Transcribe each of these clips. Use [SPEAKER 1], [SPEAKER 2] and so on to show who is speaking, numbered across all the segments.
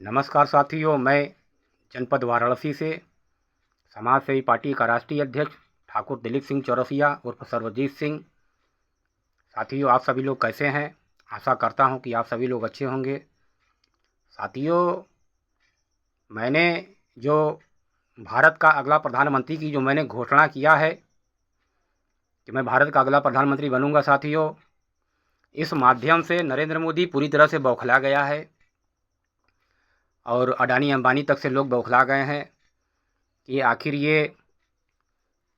[SPEAKER 1] नमस्कार साथियों, मैं जनपद वाराणसी से समाज सेवी पार्टी का राष्ट्रीय अध्यक्ष ठाकुर दिलीप सिंह चौरसिया उर्फ सर्वजीत सिंह। साथियों, आप सभी लोग कैसे हैं? आशा करता हूं कि आप सभी लोग अच्छे होंगे। साथियों, मैंने जो भारत का अगला प्रधानमंत्री की जो मैंने घोषणा किया है कि मैं भारत का अगला प्रधानमंत्री बनूंगा, साथियों, इस माध्यम से नरेंद्र मोदी पूरी तरह से बौखला गया है और अडानी अंबानी तक से लोग बौखला गए हैं कि आखिर ये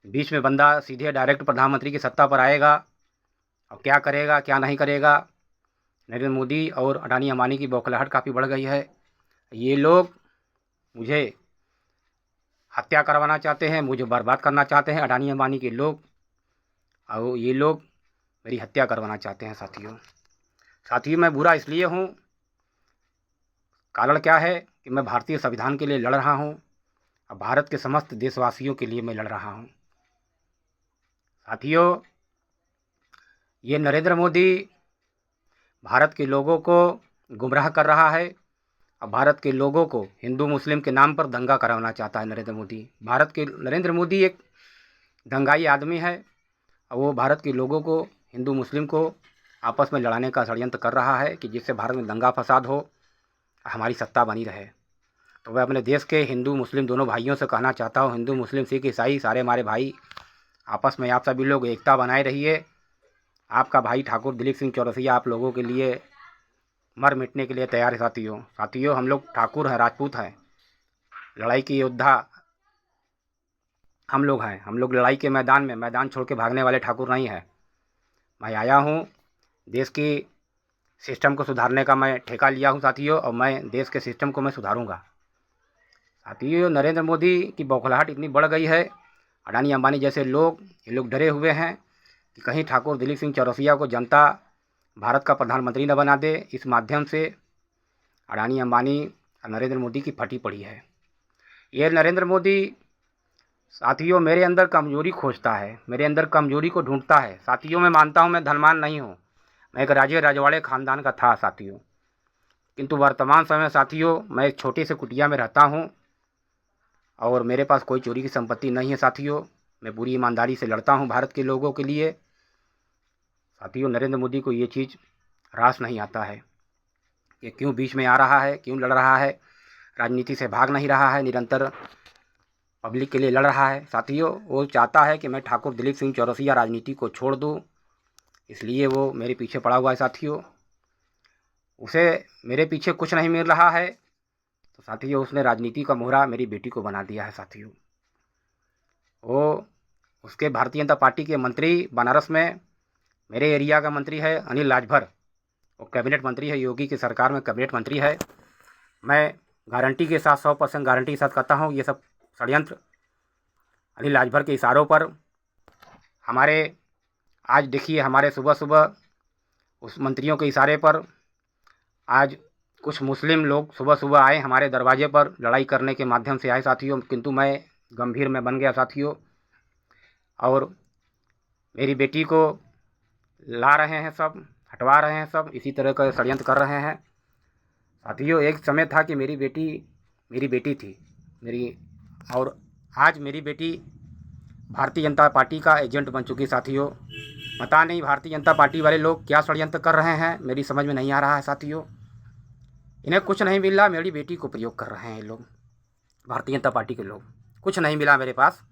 [SPEAKER 1] बीच में बंदा सीधे डायरेक्ट प्रधानमंत्री की सत्ता पर आएगा और क्या करेगा क्या नहीं करेगा। नरेंद्र मोदी और अडानी अंबानी की बौखलाहट काफ़ी बढ़ गई है। ये लोग मुझे हत्या करवाना चाहते हैं, मुझे बर्बाद करना चाहते हैं अडानी अंबानी के लोग, और ये लोग मेरी हत्या करवाना चाहते हैं। साथियों, मैं बुरा इसलिए हूँ, कारण क्या है कि मैं भारतीय संविधान के लिए लड़ रहा हूँ और भारत के समस्त देशवासियों के लिए मैं लड़ रहा हूँ। साथियों, ये नरेंद्र मोदी भारत के लोगों को गुमराह कर रहा है और भारत के लोगों को हिंदू मुस्लिम के नाम पर दंगा कराना चाहता है। नरेंद्र मोदी एक दंगाई आदमी है और वो भारत के लोगों को, हिंदू मुस्लिम को आपस में लड़ाने का षड्यंत्र कर रहा है कि जिससे भारत में दंगा फसाद हो, हमारी सत्ता बनी रहे। तो मैं अपने देश के हिंदू मुस्लिम दोनों भाइयों से कहना चाहता हूँ, हिंदू मुस्लिम सिख ईसाई सारे हमारे भाई, आपस में आप सभी लोग एकता बनाए रहिए। आपका भाई ठाकुर दिलीप सिंह चौरसिया आप लोगों के लिए मर मिटने के लिए तैयार है। साथियों, हम लोग ठाकुर हैं, राजपूत हैं, लड़ाई के योद्धा हम लोग हैं। हम लोग लड़ाई के मैदान छोड़ के भागने वाले ठाकुर नहीं हैं। मैं आया हूँ देश की सिस्टम को सुधारने का, मैं ठेका लिया हूँ साथियों, और मैं देश के सिस्टम को मैं सुधारूंगा। साथियों, नरेंद्र मोदी की बौखलाहट इतनी बढ़ गई है, अडानी अंबानी जैसे लोग, ये लोग डरे हुए हैं कि कहीं ठाकुर दिलीप सिंह चौरसिया को जनता भारत का प्रधानमंत्री न बना दे। इस माध्यम से अडानी अंबानी और नरेंद्र मोदी की फटी पड़ी है। ये नरेंद्र मोदी साथियों मेरे अंदर कमजोरी खोजता है, मेरे अंदर कमजोरी को ढूंढता है। साथियों, मैं मानता हूँ मैं धनवान नहीं हूँ, मैं एक राजे रजवाड़े खानदान का था साथियों, किंतु वर्तमान समय साथियों मैं एक छोटे से कुटिया में रहता हूँ और मेरे पास कोई चोरी की संपत्ति नहीं है। साथियों, मैं पूरी ईमानदारी से लड़ता हूँ भारत के लोगों के लिए। साथियों, नरेंद्र मोदी को ये चीज़ रास नहीं आता है कि क्यों बीच में आ रहा है, क्यों लड़ रहा है, राजनीति से भाग नहीं रहा है, निरंतर पब्लिक के लिए लड़ रहा है। साथियों, वो चाहता है कि मैं ठाकुर दिलीप सिंह चौरसिया राजनीति को छोड़ दूं, इसलिए वो मेरे पीछे पड़ा हुआ है। साथियों, उसे मेरे पीछे कुछ नहीं मिल रहा है, तो साथियों उसने राजनीति का मोहरा मेरी बेटी को बना दिया है। साथियों, वो उसके भारतीय जनता पार्टी के मंत्री बनारस में, मेरे एरिया का मंत्री है अनिल लाजभर, वो कैबिनेट मंत्री है, योगी की सरकार में कैबिनेट मंत्री है। मैं गारंटी के साथ 100% गारंटी के साथ कहता हूँ, ये सब षड्यंत्र अनिल लाजभर के इशारों पर हमारे, आज देखिए हमारे सुबह सुबह उस मंत्रियों के इशारे पर आज कुछ मुस्लिम लोग सुबह सुबह आए हमारे दरवाजे पर, लड़ाई करने के माध्यम से आए साथियों, किंतु मैं गंभीर में बन गया साथियों, और मेरी बेटी को ला रहे हैं सब, हटवा रहे हैं सब, इसी तरह का षड्यंत्र कर रहे हैं। साथियों, एक समय था कि मेरी बेटी थी मेरी, और आज मेरी बेटी भारतीय जनता पार्टी का एजेंट बन चुकी। साथियों, पता नहीं भारतीय जनता पार्टी वाले लोग क्या षड्यंत्र कर रहे हैं, मेरी समझ में नहीं आ रहा है। साथियों, इन्हें कुछ नहीं मिल रहा, मेरी बेटी को प्रयोग कर रहे हैं ये लोग, भारतीय जनता पार्टी के लोग। कुछ नहीं मिला मेरे पास,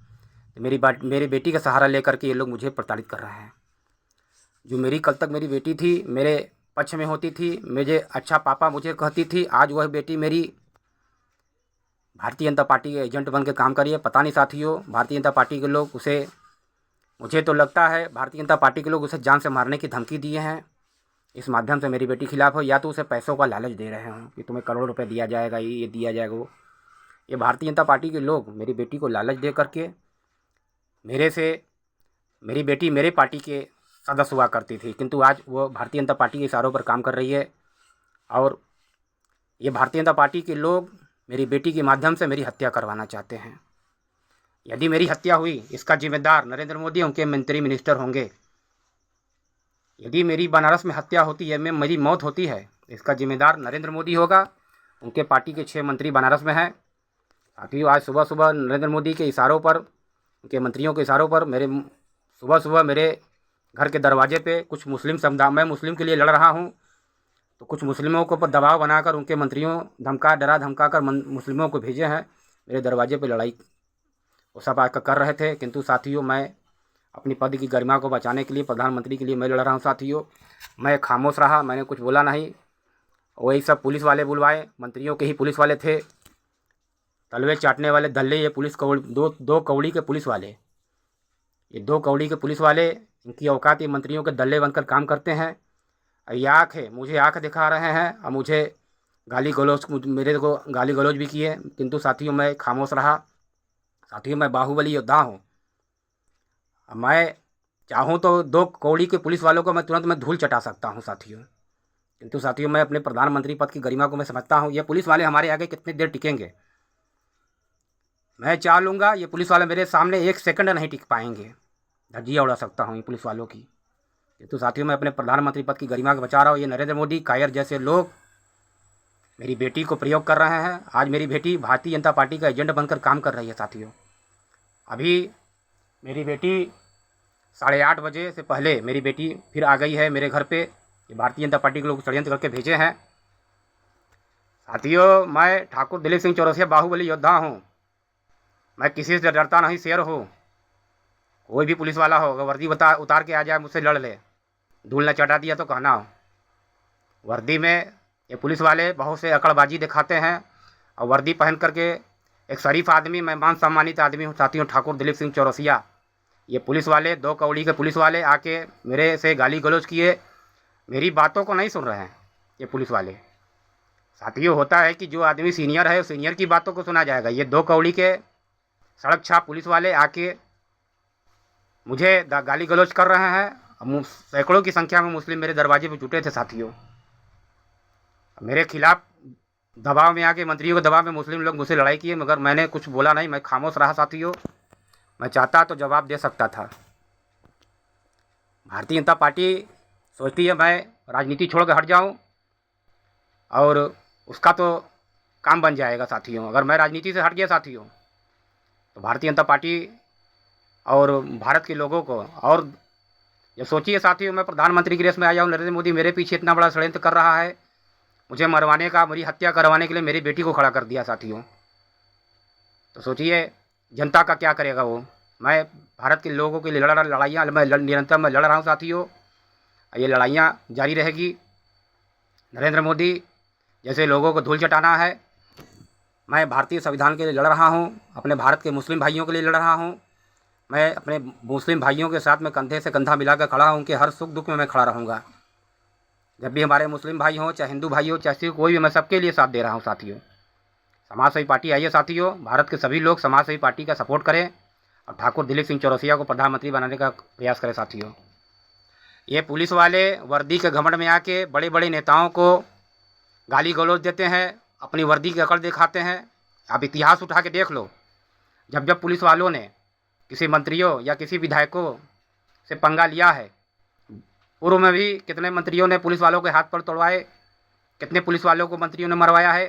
[SPEAKER 1] मेरी बेटी का सहारा लेकर के ये लोग मुझे प्रताड़ित कर रहे हैं। जो मेरी कल तक मेरी बेटी थी, मेरे पक्ष में होती थी, मुझे अच्छा पापा मुझे कहती थी, आज वह बेटी मेरी भारतीय जनता पार्टी के एजेंट बन के काम करिए। पता नहीं साथियों, भारतीय जनता पार्टी के लोग उसे, मुझे तो लगता है भारतीय जनता पार्टी के लोग उसे जान से मारने की धमकी दिए हैं, इस माध्यम से मेरी बेटी खिलाफ हो, या तो उसे पैसों का लालच दे रहे हों कि तुम्हें करोड़ रुपए दिया जाएगा, ये दिया जाएगा वो। ये भारतीय जनता पार्टी के लोग मेरी बेटी को लालच दे करके मेरी बेटी मेरे पार्टी के सदस्य हुआ करती थी, किंतु आज वो भारतीय जनता पार्टी के इशारों पर काम कर रही है, और ये भारतीय जनता पार्टी के लोग मेरी बेटी के माध्यम से मेरी हत्या करवाना चाहते हैं। यदि मेरी हत्या हुई, इसका जिम्मेदार नरेंद्र मोदी, उनके मंत्री मिनिस्टर होंगे। यदि मेरी बनारस में हत्या होती है, मेरी मौत होती है, इसका जिम्मेदार नरेंद्र मोदी होगा, उनके पार्टी के 6 मंत्री बनारस में हैं। साथियों, आज सुबह सुबह नरेंद्र मोदी के इशारों पर, उनके मंत्रियों के इशारों पर सुबह सुबह मेरे घर के दरवाजे पे कुछ मुस्लिम समुदाय, मैं मुस्लिम के लिए लड़ रहा हूँ, तो कुछ मुस्लिमों के ऊपर दबाव बनाकर उनके मंत्रियों डरा धमका कर मुस्लिमों को भेजे हैं मेरे दरवाजे पे लड़ाई वो सब आकर कर रहे थे। किंतु साथियों, मैं अपनी पद की गरिमा को बचाने के लिए, प्रधानमंत्री के लिए मैं लड़ रहा हूँ। साथियों, मैं खामोश रहा, मैंने कुछ बोला नहीं। वही सब पुलिस वाले बुलवाए, मंत्रियों के ही पुलिस वाले थे, तलवे चाटने वाले दल्ले, ये पुलिस दो कौड़ी के पुलिस वाले, ये 2 कौड़ी के पुलिस वाले, इनकी औकात ये मंत्रियों के दल्ले बनकर काम करते हैं। ये आँख है, मुझे आँख दिखा रहे हैं और मुझे मेरे को गाली गलौज भी किए। किंतु साथियों, मैं खामोश रहा। साथियों, मैं बाहुबली योद्धा हूँ। मैं चाहूँ तो 2 कौड़ी के पुलिस वालों को मैं तुरंत धूल चटा सकता हूँ साथियों। किंतु साथियों, मैं अपने प्रधानमंत्री पद की गरिमा को मैं समझता हूँ। ये पुलिस वाले हमारे आगे कितनी देर टिकेंगे? मैं चाह लूँगा, ये पुलिस वाले मेरे सामने 1 सेकंड नहीं टिक पाएंगे। धज्जियाँ उड़ा सकता हूँ इन पुलिस वालों की। किंतु साथियों, मैं अपने प्रधानमंत्री पद की गरिमा को बचा रहा हूँ। ये नरेंद्र मोदी कायर जैसे लोग मेरी बेटी को प्रयोग कर रहे हैं। आज मेरी बेटी भारतीय जनता पार्टी का एजेंट बनकर काम कर रही है साथियों। अभी मेरी बेटी 8:30 बजे से पहले मेरी बेटी फिर आ गई है मेरे घर पे। ये भारतीय जनता पार्टी के लोग षड्यंत्र करके भेजे हैं। साथियों, मैं ठाकुर दिलीप सिंह चौरसिया बाहुबली योद्धा हूँ। मैं किसी से डरता नहीं, शेर हूँ। कोई भी पुलिस वाला हो, अगर वर्दी उतार के आ जाए, मुझसे लड़ ले, धूल न चटा दिया तो कहना हो। वर्दी में ये पुलिस वाले बहुत से अकड़बाजी दिखाते हैं और वर्दी पहन करके एक शरीफ आदमी, मैं मान सम्मानित आदमी हूँ साथियों, ठाकुर दिलीप सिंह चौरसिया। ये पुलिस वाले 2 कौड़ी के पुलिस वाले आके मेरे से गाली गलौज किए, मेरी बातों को नहीं सुन रहे हैं ये पुलिस वाले। साथियों, होता है कि जो आदमी सीनियर है, सीनियर की बातों को सुना जाएगा। ये 2 कौड़ी के सड़क छाप पुलिस वाले आके मुझे गाली गलौज कर रहे हैं। सैकड़ों की संख्या में मुस्लिम मेरे दरवाजे पर जुटे थे साथियों। मेरे खिलाफ दबाव में आके, मंत्रियों के दबाव में मुस्लिम लोग मुझसे लड़ाई किए, मगर मैंने कुछ बोला नहीं, मैं खामोश रहा साथियों। मैं चाहता तो जवाब दे सकता था। भारतीय जनता पार्टी सोचती है मैं राजनीति छोड़ कर हट जाऊं और उसका तो काम बन जाएगा साथियों। अगर मैं राजनीति से हट गया साथियों, तो भारतीय जनता पार्टी और भारत के लोगों को, और ये सोचिए साथियों, मैं प्रधानमंत्री की रेस में आया हूँ, नरेंद्र मोदी मेरे पीछे इतना बड़ा षड्यंत्र कर रहा है, मुझे मरवाने का, मेरी हत्या करवाने के लिए मेरी बेटी को खड़ा कर दिया साथियों। तो सोचिए जनता का क्या करेगा वो। मैं भारत के लोगों के लिए लड़ाइयाँ निरंतर मैं लड़ रहा हूँ साथियों। ये लड़ाइयाँ जारी रहेगी। नरेंद्र मोदी जैसे लोगों को धूल चटाना है। मैं भारतीय संविधान के लिए लड़ रहा हूँ, अपने भारत के मुस्लिम भाइयों के लिए लड़ रहा हूँ। मैं अपने मुस्लिम भाइयों के साथ में कंधे से कंधा मिलाकर खड़ा हूँ। उनके हर सुख दुख में मैं खड़ा रहूँगा। जब भी हमारे मुस्लिम भाई हों, चाहे हिंदू भाई हो, चाहे कोई भी, मैं सबके लिए साथ दे रहा हूँ साथियों। समाजसेवी पार्टी आई है साथियों। भारत के सभी लोग समाजसेवी पार्टी का सपोर्ट करें और ठाकुर दिलीप सिंह चौरसिया को प्रधानमंत्री बनाने का प्रयास करें साथियों। ये पुलिस वाले वर्दी के घमंड में आके बड़े बड़े नेताओं को गाली गलौज देते हैं, अपनी वर्दी की अकड़ दिखाते हैं। आप इतिहास उठा के देख लो, जब जब पुलिस वालों ने किसी मंत्रियों या किसी विधायकों से पंगा लिया है, पूर्व में भी कितने मंत्रियों ने पुलिस वालों के हाथ पर तोड़वाए, कितने पुलिस वालों को मंत्रियों ने मरवाया है।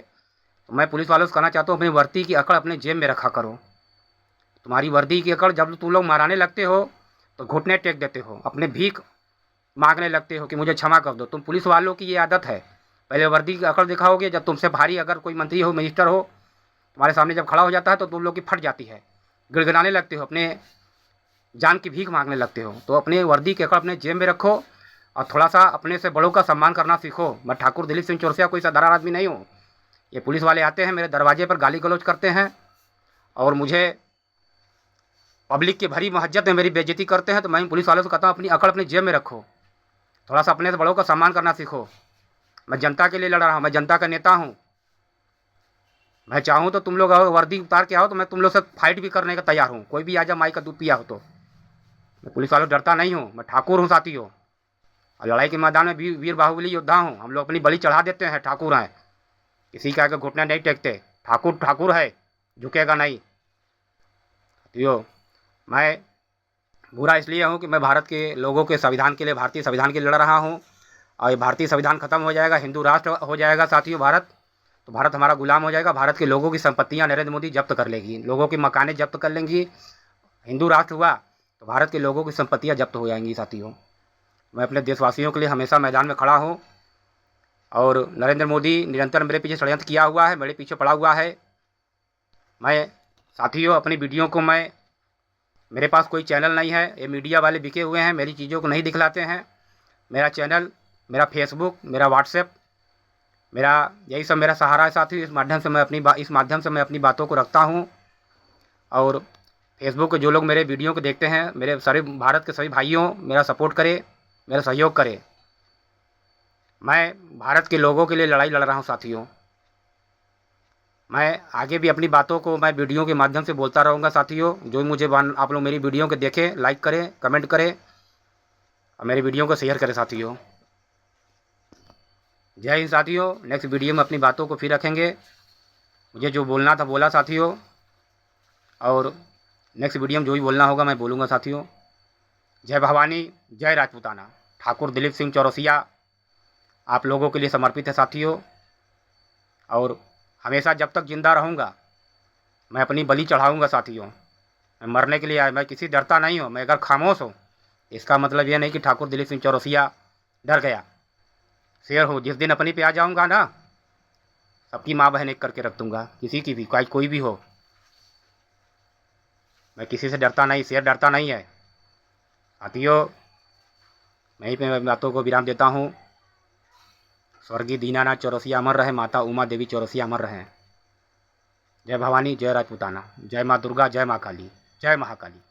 [SPEAKER 1] तो मैं पुलिस वालों से कहना चाहता हूँ, अपनी वर्दी की अकड़ अपने जेब में रखा करो। तुम्हारी वर्दी की अकड़, जब तुम लोग माराने लगते हो तो घुटने टेक देते हो, अपने भीख मांगने लगते हो कि मुझे क्षमा कर दो। तुम पुलिस वालों की ये आदत है, पहले वर्दी की अकड़ दिखाओगे, जब तुमसे भारी अगर कोई मंत्री हो, मिनिस्टर हो, तुम्हारे सामने जब खड़ा हो जाता है तो तुम लोग की फट जाती है, गिड़गिड़ाने लगते हो, अपने जान की भीख मांगने लगते हो। तो अपने वर्दी की अकड़ अपने जेब में रखो और थोड़ा सा अपने से बड़ों का सम्मान करना सीखो। मैं ठाकुर दिलीप सिंह चौरसिया कोई साधारण आदमी नहीं हूँ। ये पुलिस वाले आते हैं मेरे दरवाजे पर, गाली गलौज करते हैं और मुझे पब्लिक की भरी महज्जत में मेरी बेइज्जती करते हैं। तो मैं पुलिस वालों से कहता हूँ, अपनी अकड़ अपनी जेब में रखो, थोड़ा सा अपने से बड़ों का सम्मान करना सीखो। मैं जनता के लिए लड़ रहा हूँ, मैं जनता का नेता हूँ। मैं चाहूँ तो तुम लोग अगर वर्दी उतार के आओ तो मैं तुम लोग से फाइट भी करने का तैयार हूँ। कोई भी आ जाए, माई का दूध पिया हो तो। मैं पुलिस वालों डरता नहीं हूँ, मैं ठाकुर हूँ साथियों। और लड़ाई के मैदान में वीर बाहुबली योद्धा हूँ। हम लोग अपनी बलि चढ़ा देते हैं, ठाकुर हैं, किसी का आगे घुटने नहीं टेकते। ठाकुर ठाकुर है, झुकेगा नहीं साथियों। मैं बुरा इसलिए हूँ कि मैं भारत के लोगों के संविधान के लिए, भारतीय संविधान के लिए लड़ रहा हूँ। और ये भारतीय संविधान खत्म हो जाएगा, हिंदू राष्ट्र हो जाएगा साथियों भारत, तो भारत हमारा गुलाम हो जाएगा। भारत के लोगों की संपत्तियाँ नरेंद्र मोदी जब्त कर लेगी, लोगों के मकाने जब्त कर लेंगी। हिंदू राष्ट्र हुआ तो भारत के लोगों की संपत्तियाँ जब्त हो जाएंगी। साथियों, मैं अपने देशवासियों के लिए हमेशा मैदान में खड़ा हूँ और नरेंद्र मोदी निरंतर मेरे पीछे षड्यंत्र किया हुआ है, मेरे पीछे पड़ा हुआ है। मैं साथियों अपनी वीडियो को मेरे पास कोई चैनल नहीं है, ये मीडिया वाले बिके हुए हैं, मेरी चीज़ों को नहीं दिखलाते हैं। मेरा चैनल, मेरा फेसबुक, मेरा व्हाट्सएप, मेरा यही सब मेरा सहारा है साथियों। इस माध्यम से मैं अपनी बातों को रखता हूँ। और फेसबुक के जो लोग मेरे वीडियो को देखते हैं, मेरे सारे भारत के सभी भाइयों, मेरा सपोर्ट करें, मेरा सहयोग करें। मैं भारत के लोगों के लिए लड़ाई लड़ रहा हूँ साथियों। मैं आगे भी अपनी बातों को मैं वीडियो के माध्यम से बोलता रहूँगा साथियों। जो मुझे आप लोग मेरी वीडियो को देखें, लाइक करें, कमेंट करें और मेरी वीडियो को शेयर करें साथियों। जय हिंद साथियों। नेक्स्ट वीडियो में अपनी बातों को फिर रखेंगे। मुझे जो बोलना था बोला साथियों, और नेक्स्ट वीडियो में जो भी बोलना होगा मैं बोलूँगा साथियों। जय भवानी, जय राजपूताना। ठाकुर दिलीप सिंह चौरसिया आप लोगों के लिए समर्पित है साथियों। और हमेशा जब तक जिंदा रहूँगा मैं अपनी बलि चढ़ाऊँगा साथियों। मैं मरने के लिए आया, मैं किसी डरता नहीं हूँ। मैं अगर खामोश हूँ इसका मतलब ये नहीं कि ठाकुर दिलीप सिंह चौरसिया डर गया। शेर हूँ, जिस दिन अपनी पे आ जाऊँगा ना, सबकी माँ बहन एक करके रख दूँगा, किसी की भी, कोई भी हो। मैं किसी से डरता नहीं, शेर डरता नहीं है साथियों। मैं यहीं पे बातों को विराम देता हूँ। स्वर्गीय दीनानाथ चौरसिया अमर रहे, माता उमा देवी चौरसिया अमर रहे। जय भवानी, जय राजपूताना, जय माँ दुर्गा, जय माँ काली, जय महाकाली।